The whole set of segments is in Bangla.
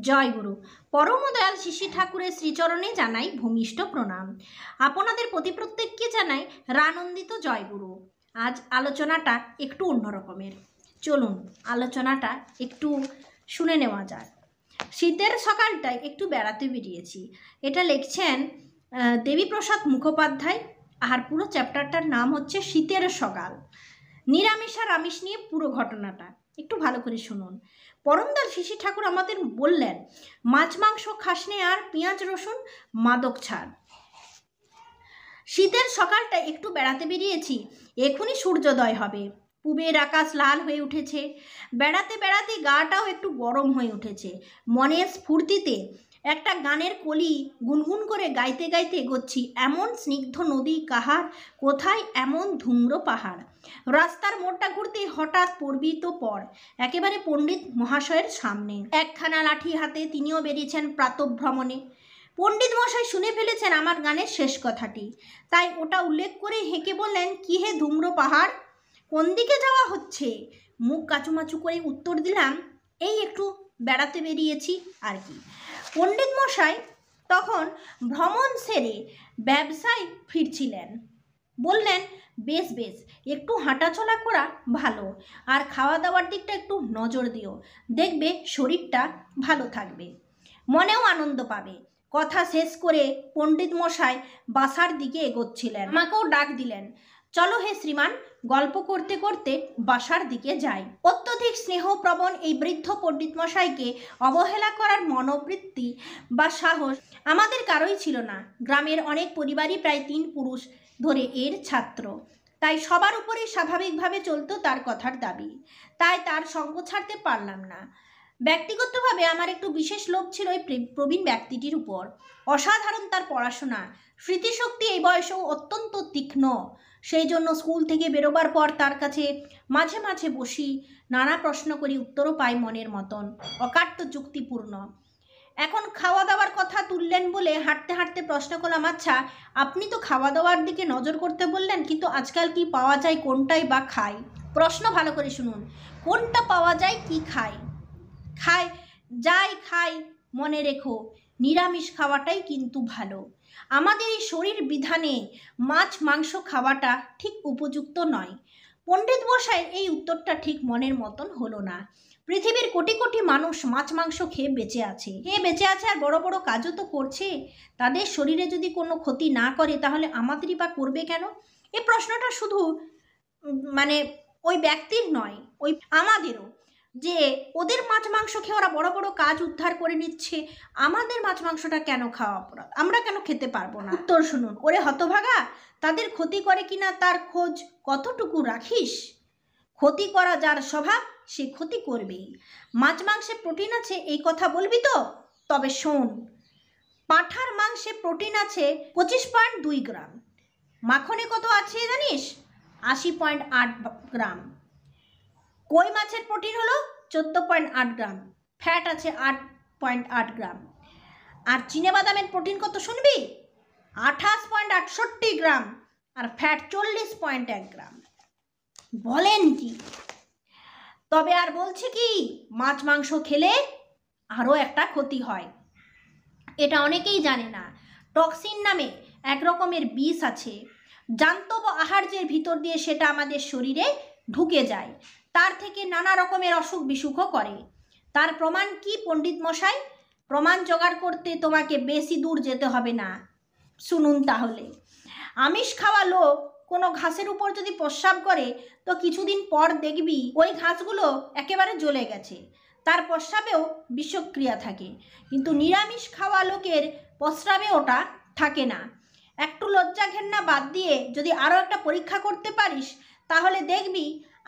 জয় গুরু। পরম দয়াল শিশি ঠাকুরের শ্রীচরণে জানাই ভূমিষ্ঠ প্রণাম। আপনাদের প্রতি প্রত্যেককে জানাই রানন্দিত জয় গুরু। আজ আলোচনাটা একটু অন্যরকমের, চলুন আলোচনাটা একটু শুনে নেওয়া যাক। শীতের সকালটায় একটু বেড়াতে বেরিয়েছি, এটা লিখছেন দেবীপ্রসাদ মুখোপাধ্যায়। আর পুরো চ্যাপ্টারটার নাম হচ্ছে শীতের সকাল। নিরামিষ আর আমিষ নিয়ে পুরো ঘটনাটা একটু ভালো করে শুনুন। পরমদয়াল শিশি ঠাকুর আমাদের বললেন, মাছ মাংস খাসনে আর পেঁয়াজ রসুন মাদক ছাড়। শীতের সকালটা একটু বেড়াতে বেরিয়েছি, এখনই সূর্যোদয় হবে। পূবের আকাশ লাল হয়ে উঠেছে, বেড়াতে বেড়াতে গাটাও একটু গরম হয়ে উঠেছে। মনের স্ফূর্তিতে একটা গানের কলি গুনগুন করে গাইতে গাইতে এগোচ্ছি। এমন স্নিগ্ধ নদী কাহার, কোথায় এমন ধূম্র পাহাড়। রাস্তার মোড়টা ঘুরতেই হঠাৎ পড়বি তো পড় একেবারে পণ্ডিত মহাশয়ের সামনে। একখানা লাঠি হাতে তিনিও বেরিয়েছেন প্রাতঃভ্রমণে। পণ্ডিত মশাই শুনে ফেলেছেন আমার গানের শেষ কথাটি, তাই ওটা উল্লেখ করে হেঁকে বললেন, কি হে ধূম্র পাহাড়, কোন দিকে যাওয়া হচ্ছে? মুখ কাচুমাচু করে উত্তর দিলাম, এই একটু বেড়াতে বেরিয়েছি আর কি। পণ্ডিত মশাই তখন ভ্রমণ সেরে ব্যবসায় ফিরছিলেন। বললেন, বেশ বেশ, একটু হাঁটাচলা করা ভালো, আর খাওয়া দাওয়ার দিকটা একটু নজর দিও, দেখবে শরীরটা ভালো থাকবে, মনেও আনন্দ পাবে। কথা শেষ করে পণ্ডিত মশাই বাসার দিকে এগোচ্ছিলেন। আমাকেও ডাক দিলেন, চলো হে শ্রীমান, গল্প করতে করতে বাসার দিকে যাই। অত্যধিক স্নেহপ্রবণ এই বৃদ্ধ পণ্ডিত মশাইকে অবহেলা করার মনোবৃত্তি বা সাহস আমাদের কারোই ছিল না। গ্রামের অনেক পরিবারই প্রায় 3 পুরুষ ধরে এর ছাত্র, তাই সবার উপরেই স্বাভাবিকভাবে চলতো তার কথার দাবি। তাই তার সঙ্গ ছাড়তে পারলাম না। ব্যক্তিগতভাবে আমার একটু বিশেষ লোভ ছিল এই প্রবীণ ব্যক্তিটির উপর। অসাধারণ তার পড়াশোনা, স্মৃতিশক্তি এই বয়সেও অত্যন্ত তীক্ষ্ণ। সেই জন্য স্কুল থেকে বেরোবার পর তার কাছে মাঝে মাঝে বসি, নানা প্রশ্ন করি, উত্তরও পাই মনের মতন, অকাট্য যুক্তিপূর্ণ। এখন খাওয়া দাওয়ার কথা তুললেন বলে হাঁটতে হাঁটতে প্রশ্ন করলাম, আচ্ছা আপনি তো খাওয়া দাওয়ার দিকে নজর করতে বললেন, কিন্তু আজকাল কি পাওয়া যায়, কোনটাই বা খাই? প্রশ্ন ভালো করে শুনুন, কোনটা পাওয়া যায়, কি খাই? খাই মনে রেখো, নিরামিষ খাওয়াটাই কিন্তু ভালো। আমাদের এই শরীর বিধানে মাছ মাংস খাওয়াটা ঠিক উপযুক্ত নয়। পণ্ডিত মশাই এই উত্তরটা ঠিক মনের মতন হলো না। পৃথিবীর কোটি কোটি মানুষ মাছ মাংস খেয়ে বেঁচে আছে আর বড় বড় কাজও তো করছে। তাদের শরীরে যদি কোনো ক্ষতি না করে, তাহলে আমাদেরই বা করবে কেন? এই প্রশ্নটা শুধু মানে ওই ব্যক্তির নয়, ওই আমাদেরও, যে ওদের মাছ মাংস খেয়ে ওরা বড় বড় কাজ উদ্ধার করে নিচ্ছে, আমাদের মাছ মাংসটা কেন খাওয়া অপরাধ, আমরা কেন খেতে পারবো না? উত্তর শুনুন, ওরে হতভাগা, তাদের ক্ষতি করে কিনা তার খোঁজ কতটুকু রাখিস? ক্ষতি করা যার স্বভাব, সে ক্ষতি করবেই। মাছ মাংসে প্রোটিন আছে এই কথা বলবি তো? তবে শোন, পাঁঠার মাংসে প্রোটিন আছে 25.2 গ্রাম, মাখনে কত আছে জানিস? 80.8 গ্রাম। কই মাছের প্রোটিন হলো 14.8 গ্রাম, ফ্যাট আছে 8.8 গ্রাম। আর চিনেবাদামের প্রোটিন কত শুনবি? 28.68 গ্রাম, আর ফ্যাট 40.1 গ্রাম। বলেন কি? তবে আর বলছে কি, মাছ মাংস খেলে আরও একটা ক্ষতি হয়, এটা অনেকেই জানে না। টক্সিন নামে এক রকমের বিষ আছে, জান্তব আহার্যের ভিতর দিয়ে সেটা আমাদের শরীরে ঢুকে যায়, তার থেকে নানা রকমের অসুখ বিসুখও করে। তার প্রমাণ কি পণ্ডিত মশাই? প্রমাণ জোগাড় করতে তোমাকে বেশি দূর যেতে হবে না, শুনুন তাহলে। আমিষ খাওয়া লোক কোনো ঘাসের উপর যদি প্রস্রাব করে, তো কিছুদিন পর দেখবি ওই ঘাসগুলো একেবারে জ্বলে গেছে, তার প্রস্রাবেও বিষক্রিয়া থাকে। কিন্তু নিরামিষ খাওয়া লোকের প্রস্রাবে ওটা থাকে না। একটু লজ্জা ঘেন্না বাদ দিয়ে যদি আরও একটা পরীক্ষা করতে পারিস, তাহলে দেখবি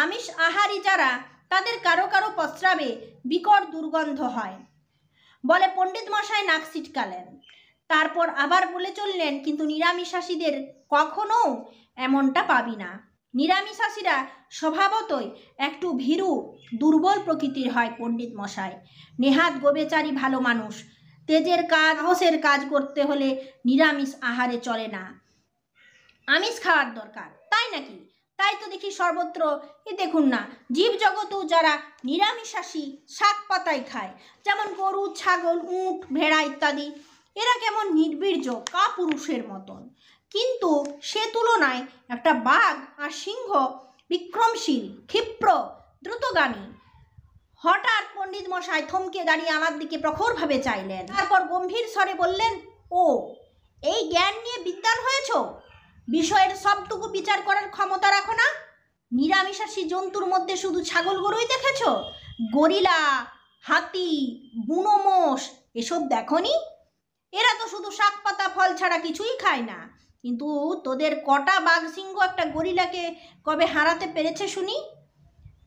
আমিষ আহারী যারা, তাদের কারো কারো প্রস্রাবে বিকট দুর্গন্ধ হয়। বলে পণ্ডিত মশাই নাক ছিটকালেন, তারপর আবার বলে চললেন, কিন্তু নিরামিষাশীদের কখনো এমনটা পাবি না। নিরামিষাশীরা স্বভাবতই একটু ভীরু দুর্বল প্রকৃতির হয় পণ্ডিত মশাই। নেহাত গোবেচারী ভালো মানুষ, তেজের কাজ সাহসের কাজ করতে হলে নিরামিষ আহারে চলে না, আমিষ খাওয়ার দরকার। তাই নাকি? তাই তো দেখি সর্বত্র। দেখুন না, জীবজগতেও যারা নিরামিষাশী শাক পাতাই খায়, যেমন গরু, ছাগল, উট, ভেড়া ইত্যাদি, এরা কেমন নির্বীর্য কাপুরুষের মতন। কিন্তু সে তুলনায় একটা বাঘ আর সিংহ বিক্রমশীল, ক্ষিপ্র, দ্রুতগামী। হঠাৎ পণ্ডিত মশাই থমকে দাঁড়িয়ে আমার দিকে প্রখরভাবে চাইলেন, তারপর গম্ভীর স্বরে বললেন, ও এই জ্ঞান নিয়ে বিদ্বান হয়েছ? বিষয়ের সবটুকু বিচার করার ক্ষমতা রাখো না? নিরামিষাশী জন্তুর মধ্যে শুধু ছাগল গরুই দেখেছ? গরিলা, হাতি, বুনো মোষ এসব দেখনি? এরা তো শুধু শাক পাতা ফল ছাড়া কিছুই খায় না। কিন্তু তোদের কটা বাঘ সিংহ একটা গরিলাকে কবে হারাতে পেরেছে শুনি?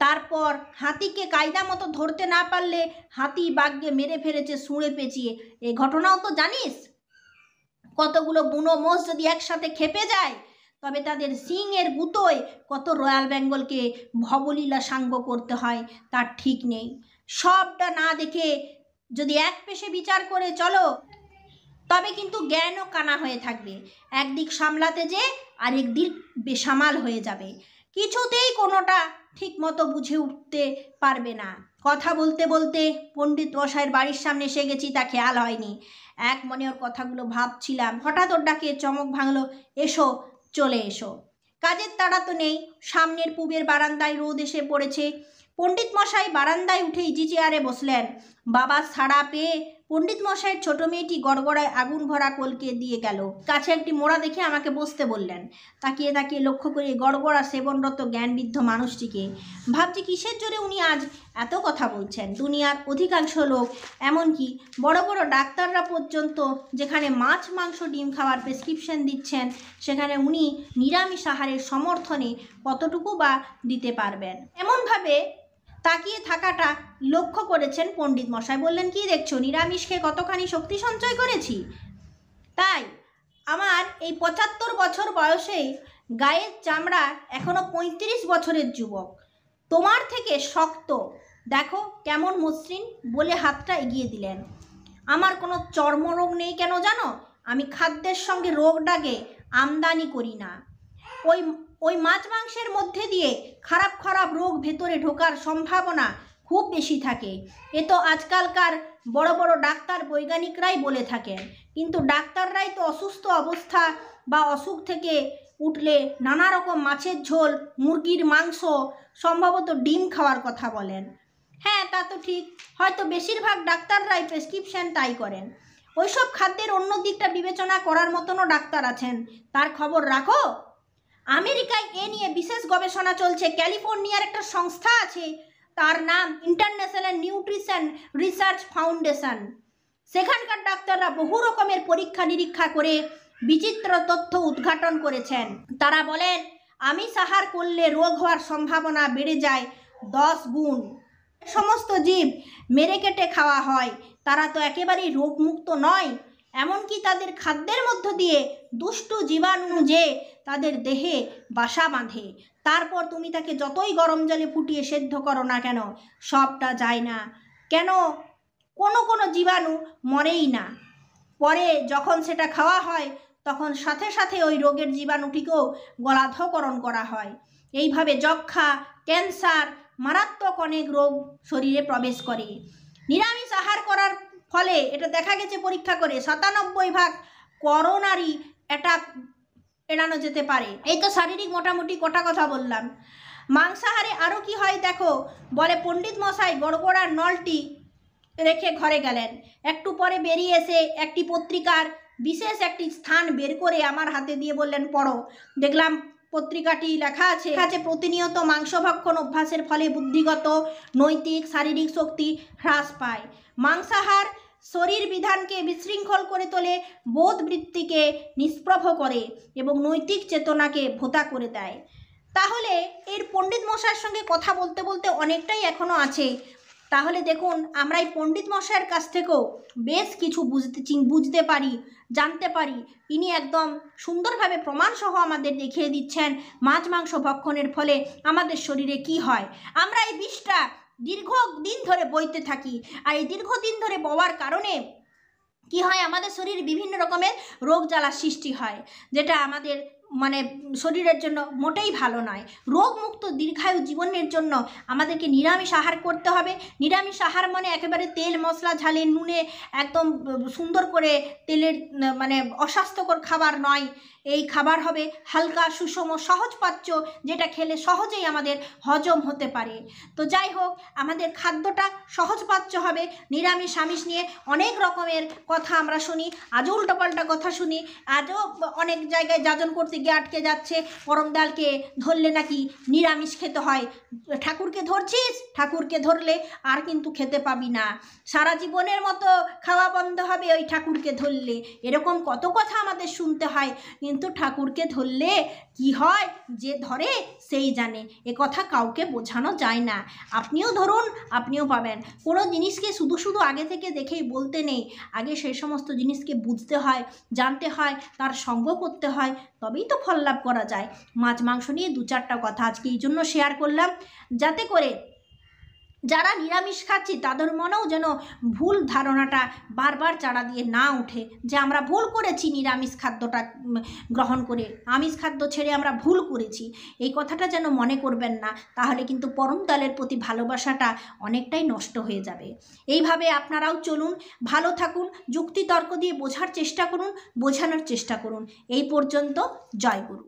তারপর হাতিকে কায়দা মতো ধরতে না পারলে হাতি বাঘকে মেরে ফেলেছে সুঁড়ে পেঁচিয়ে, এ ঘটনাও তো জানিস। কতগুলো বুনো মোষ যদি একসাথে খেপে যায়, তবে তাদের সিংয়ের গুঁতোয় কত রয়্যাল বেঙ্গলকে ভবলীলা সাঙ্গ করতে হয় তার ঠিক নেই। সবটা না দেখে যদি এক পেশে বিচার করে চলো, তবে কিন্তু জ্ঞানও কানা হয়ে থাকবে। একদিক সামলাতে যে আরেক দিক বেসামাল হয়ে যাবে, কিছুতেই কোনোটা ঠিক মতো বুঝে উঠতে পারবে না। কথা বলতে বলতে পণ্ডিত মশাইয়ের বাড়ির সামনে এসে গেছি তা খেয়াল হয়নি। এক মনে ওর কথাগুলো ভাবছিলাম, হঠাৎ ওর ডাকে চমক ভাঙলো, এসো, চলে এসো। কাজের তাড়া তো নেই। সামনের পূবের বারান্দায় রোদ এসে পড়েছে। পণ্ডিত মশাই বারান্দায় উঠে ইজি চেয়ারে বসলেন। বাবা ছাড়া পেয়ে পণ্ডিত মশাইয়ের ছোট মেয়েটি গড়গড়ায় আগুন ভরা কলকে দিয়ে গেল। কাছে একটি মোড়া দেখে আমাকে বসতে বললেন। তাকিয়ে তাকিয়ে লক্ষ্য করে গড়গড়া সেবনরত জ্ঞানবৃদ্ধ মানুষটিকে ভাবছি কিসের জোরে উনি আজ এত কথা বলছেন। দুনিয়ার অধিকাংশ লোক, এমনকি বড় বড় ডাক্তাররা পর্যন্ত যেখানে মাছ, মাংস, ডিম খাওয়ার প্রেসক্রিপশন দিচ্ছেন, সেখানে উনি নিরামিষ আহারের সমর্থনে কতটুকু বা দিতে পারবেন? এমনভাবে তাকিয়ে থাকাটা লক্ষ্য করেছেন পণ্ডিত মশাই। বললেন, কি দেখছো? নিরামিষ খেয়ে কতখানি শক্তি সঞ্চয় করেছি। তাই আমার এই 75 বছর বয়সে গায়ের চামড়া এখনো 35 বছরের যুবক। তোমার থেকে শক্ত, দেখো কেমন মসৃণ, বলে হাতটা এগিয়ে দিলেন। আমার কোনো চর্মরোগ নেই কেন জানো? আমি খাদ্যের সঙ্গে রোগটাকে আমদানি করি না। ওই মাছ মাংসের মধ্যে দিয়ে খারাপ খারাপ রোগ ভেতরে ঢোকার সম্ভাবনা খুব বেশি থাকে। এ তো আজকালকার বড় বড় ডাক্তার বৈজ্ঞানিকরাই বলে থাকেন। কিন্তু ডাক্তাররাই তো অসুস্থ অবস্থা বা অসুখ থেকে উঠলে নানা রকম মাছের ঝোল, মুরগির মাংস, সম্ভবত ডিম খাওয়ার কথা বলেন। হ্যাঁ, তা তো ঠিক। হয়তো বেশিরভাগ ডাক্তাররাই প্রেসক্রিপশন তাই করেন। ওইসব খাদ্যের অন্য দিকটা বিবেচনা করার মতনও ডাক্তার আছেন, তার খবর রাখো। আমেরিকায় এ নিয়ে বিশেষ গবেষণা চলছে। ক্যালিফোর্নিয়ার একটা সংস্থা আছে, তার নাম ইন্টারন্যাশনাল নিউট্রিশন রিসার্চ ফাউন্ডেশন। সেখানকার ডাক্তাররা বহু রকমের পরীক্ষা নিরীক্ষা করে বিচিত্র তথ্য উদ্ঘাটন করেছেন। তারা বলেন, আমিষ আহার করলে রোগ হওয়ার সম্ভাবনা বেড়ে যায় 10 গুণ। সমস্ত জীব মেরে কেটে খাওয়া হয়, তারা তো একেবারেই রোগমুক্ত নয়। এমনকি তাদের খাদ্যের মধ্য দিয়ে দুষ্টু জীবাণু যে তাদের দেহে বাসা বাঁধে, তারপর তুমি তাকে যতই গরম জলে ফুটিয়ে সেদ্ধ করো না কেন, সবটা যায় না। কেন? কোনো কোনো জীবাণু মরেই না। পরে যখন সেটা খাওয়া হয়, তখন সাথে সাথে ওই রোগের জীবাণুটিকেও গলাধঃকরণ করা হয়। এইভাবে যক্ষ্মা, ক্যান্সার, মারাত্মক অনেক রোগ শরীরে প্রবেশ করে। নিরামিষ আহার করার ফলে এটা দেখা গেছে পরীক্ষা করে 97% করোনারি অ্যাটাক এড়ানো যেতে পারে। এই তো শারীরিক মোটামুটি কটা কথা বললাম। মাংসাহারে আরও কি হয় দেখো, বলে পণ্ডিত মশাই গড়গড়ার নলটি রেখে ঘরে গেলেন। একটু পরে বেরিয়ে এসে একটি পত্রিকার বিশেষ একটি স্থান বের করে আমার হাতে দিয়ে বললেন, পড়ো। দেখলাম পত্রিকাটি লেখা আছে প্রতিনিয়ত মাংসভক্ষণ অভ্যাসের ফলে বুদ্ধিগত, নৈতিক, শারীরিক শক্তি হ্রাস পায়। মাংসাহার শরীর বিধানকে বিশৃঙ্খল করে তোলে, বোধবৃত্তিকে নিষ্প্রভ করে এবং নৈতিক চেতনাকে ভোঁতা করে দেয়। তাহলে এর পণ্ডিত মশাইয়ের সঙ্গে কথা বলতে বলতে অনেকটাই এখনও আছে। তাহলে দেখুন, আমরা এই পণ্ডিত মশাইয়ের কাছ থেকেও বেশ কিছু বুঝতে পারি, জানতে পারি। ইনি একদম সুন্দরভাবে প্রমাণসহ আমাদের দেখিয়ে দিচ্ছেন মাছ মাংস ভক্ষণের ফলে আমাদের শরীরে কি হয়। আমরা এই বিষটা দীর্ঘদিন ধরে বইতে থাকি, আর এই দীর্ঘদিন ধরে বওয়ার কারণে কি হয়, আমাদের শরীরে বিভিন্ন রকমের রোগ জ্বালার সৃষ্টি হয়, যেটা আমাদের মানে শরীরের জন্য মোটেই ভালো নয়। রোগমুক্ত দীর্ঘায়ু জীবনের জন্য আমাদেরকে নিরামিষ আহার করতে হবে। নিরামিষ আহার মানে একেবারে তেল মশলা ঝালে নুনে একদম সুন্দর করে তেলের মানে অস্বাস্থ্যকর খাবার নয়। এই খাবার হবে হালকা সুষম সহজপাচ্য, যেটা খেলে সহজেই আমাদের হজম হতে পারে। তো যাই হোক, আমাদের খাদ্যটা সহজপাচ্য হবে। নিরামিষ আমিষ নিয়ে অনেক রকমের কথা আমরা শুনি, আজও উল্টোপাল্টা কথা শুনি। আজও অনেক জায়গায় যাজন করতে গিয়ে আটকে যাচ্ছে, পরমদালকে ধরলে নাকি নিরামিষ খেতে হয়। ঠাকুরকে ধরছিস, ঠাকুরকে ধরলে আর কিন্তু খেতে পাবি না, সারা জীবনের মতো খাওয়া বন্ধ হবে ওই ঠাকুরকে ধরলে। এরকম কত কথা আমাদের শুনতে হয়, কিন্তু ঠাকুরকে ধরলে কি হয়, যে ধরে সেই জানে। এ কথা কাউকে বোঝানো যায় না। আপনিও ধরুন, আপনিও পাবেন। কোনো জিনিসকে শুধু শুধু আগে থেকে দেখেই বলতে নেই, আগে সেই সমস্ত জিনিসকে বুঝতে হয়, জানতে হয়, তার সঙ্গ করতে হয়, তবেই তো ফল লাভ করা যায়। মাছ মাংস নিয়ে দু চারটা কথা আজকে এই জন্য শেয়ার করলাম, যাতে করে যারা নিরামিষ খাচ্ছি তাদের মনেও যেন ভুল ধারণাটা বারবার চাড়া দিয়ে না উঠে যে আমরা ভুল করেছি, নিরামিষ খাদ্যটা গ্রহণ করে আমিষ খাদ্য ছেড়ে আমরা ভুল করেছি। এই কথাটা যেন মনে করবেন না, তাহলে কিন্তু পরমদয়ালের প্রতি ভালোবাসাটা অনেকটাই নষ্ট হয়ে যাবে। এইভাবে আপনারাও চলুন, ভালো থাকুন, যুক্তি তর্ক দিয়ে বোঝার চেষ্টা করুন, বোঝানোর চেষ্টা করুন। এই পর্যন্ত, জয় গুরু।